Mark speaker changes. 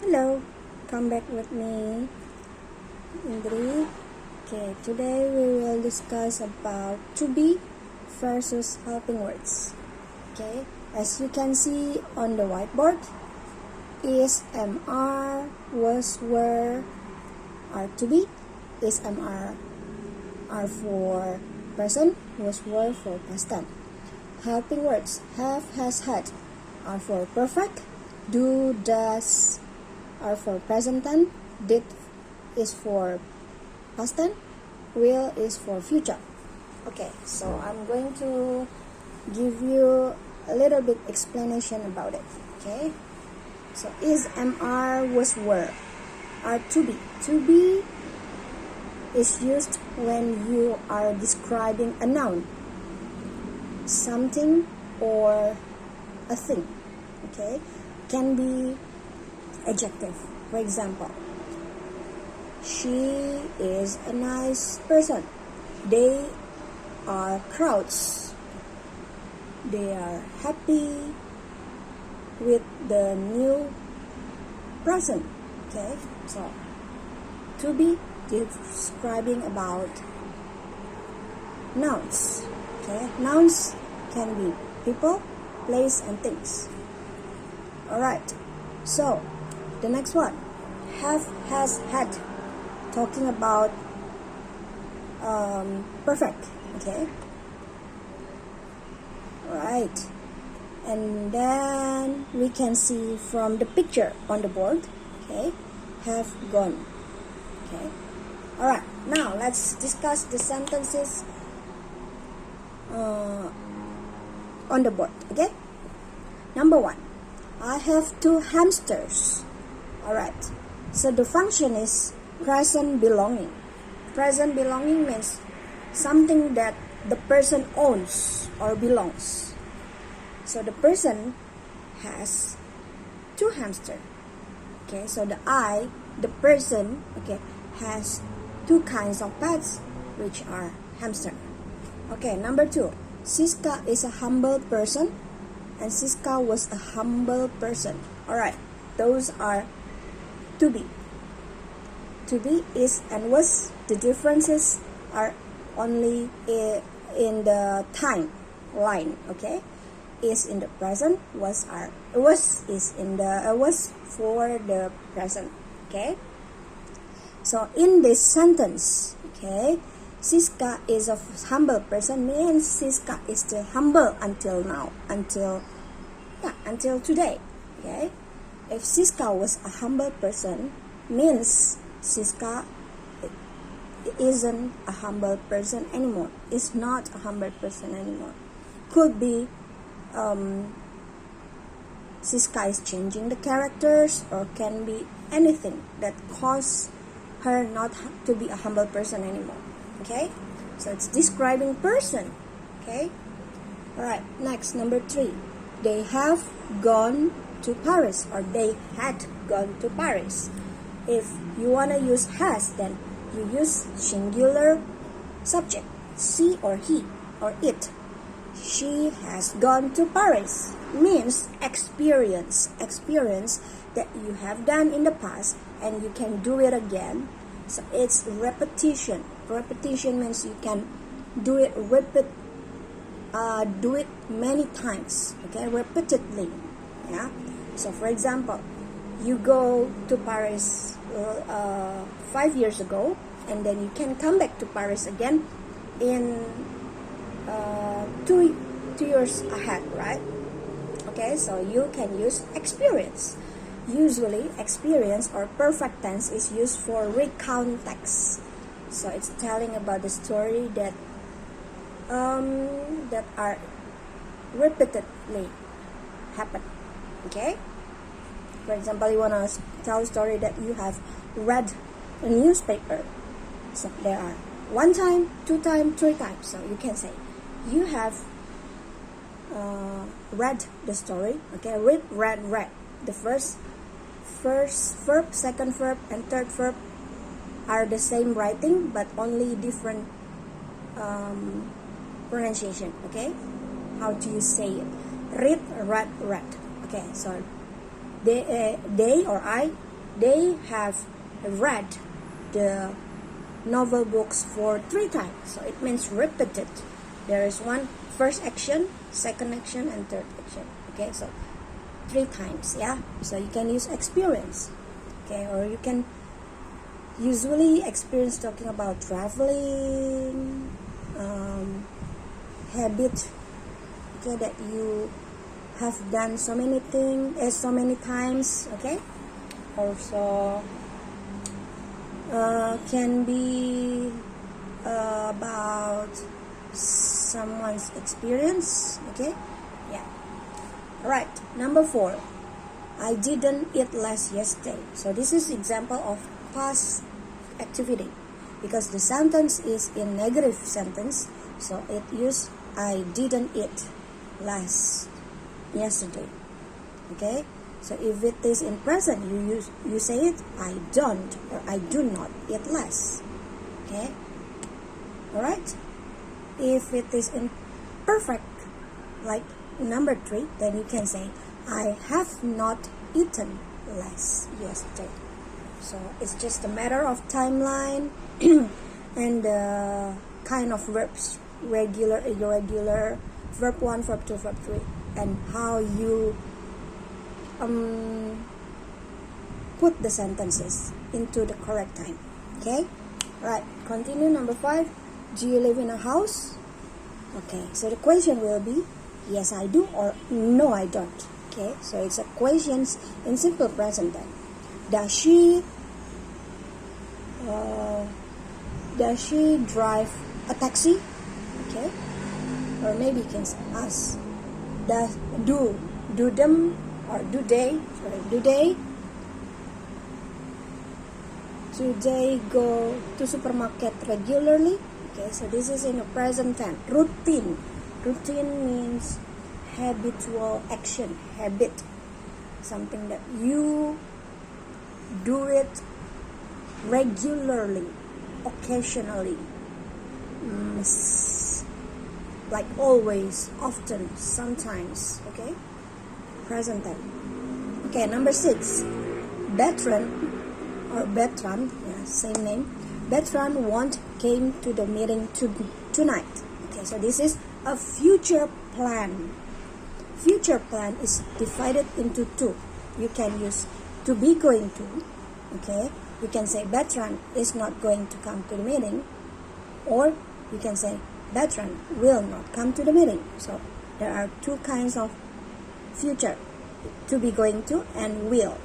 Speaker 1: Hello, come back with me, Indri. Okay, today we will discuss about to be versus helping words. Okay, as you can see on the whiteboard, is, am, are, was, were, are to be, is, am, are for present, was, were for past tense. Helping words, have, has, had, are for perfect, do, does, are for present tense, did is for past tense, will is for future. Okay, so I'm going to give you a little bit explanation about it. Okay, so is, am, are, was, were, are to be. To be is used when you are describing a noun, something or a thing. Okay, can be adjective. For example, she is a nice person. They are crowds. They are happy with the new present. Okay, so to be describing about nouns. Okay, nouns can be people, place, and things. Alright, so the next one, have, has, had, talking about perfect. Okay, right, and then we can see from the picture on the board. Okay, have, gone. Okay, all right, now let's discuss the sentences on the board. Okay, number one, I have 2 hamsters. All right, so the function is present belonging. Present belonging means something that the person owns or belongs. So the person has 2 hamsters. Okay, so the person, okay, has 2 kinds of pets, which are hamster. Okay, number 2, Siska is a humble person, and Siska was a humble person. All right, those are to be. To be, is, and was. The differences are only in the time line. Okay, is in the present, was is in the was for the present. Okay, so in this sentence, okay, Siska is a humble person means Siska is still humble until now, until today. Okay, if Siska was a humble person means Siska isn't a humble person anymore. Is not a humble person anymore. Could be Siska is changing the characters, or can be anything that cause her not to be a humble person anymore. Okay, so it's describing person. Okay, all right, next, number 3, they have gone to Paris, or they had gone to Paris. If you want to use has, then you use singular subject, she or he or it. She has gone to Paris means experience that you have done in the past and you can do it again. So it's repetition. Repetition means you can do it many times. Okay, repeatedly. Yeah. So for example, you go to Paris 5 years ago, and then you can come back to Paris again in 2 years ahead, right? Okay, so you can use experience. Usually, experience or perfect tense is used for recount text. So it's telling about the story that are repeatedly happen. Okay. For example, you wanna tell a story that you have read a newspaper. So there are 1 time, 2 times, 3 times. So you can say you have read the story. Okay, read. The first verb, second verb, and third verb are the same writing, but only different pronunciation. Okay, how do you say it? Read. Okay, so they or I they have read the novel books for 3 times. So it means repeated. There is one first action, second action, and third action. Okay, so 3 times, yeah. So you can use experience. Okay, or you can usually experience talking about traveling, habit, okay, that you have done so many things, so many times, okay. Also, can be about someone's experience, okay, yeah. All right, number 4. I didn't eat last yesterday. So this is example of past activity because the sentence is in negative sentence, so it use I didn't eat last yesterday. Okay, so if it is in present, you say it I don't or I do not eat last. Okay, all right. If it is in perfect, like number 3, then you can say I have not eaten last yesterday. So it's just a matter of timeline and the kind of verbs, regular, irregular, verb 1, verb 2, verb 3, and how you put the sentences into the correct time. Okay? Right, continue. Number 5. Do you live in a house? Okay, so the question will be yes I do or no I don't. Okay, so it's a questions in simple present tense. Does she drive a taxi? Okay, or maybe you can ask, do they go to supermarket regularly? Okay, so this is in a present tense. Routine means habitual action, habit, something that you do it regularly, occasionally, like always, often, sometimes. Okay, present tense. Okay, number 6. Bertrand, yeah, same name. Bertrand won't came to the meeting tonight. Okay, so this is a future plan. Future plan is divided into 2. You can use to be going to. Okay, you can say Bertrand is not going to come to the meeting, or you can say Bertrand will not come to the meeting. So there are 2 kinds of future: to be going to and will.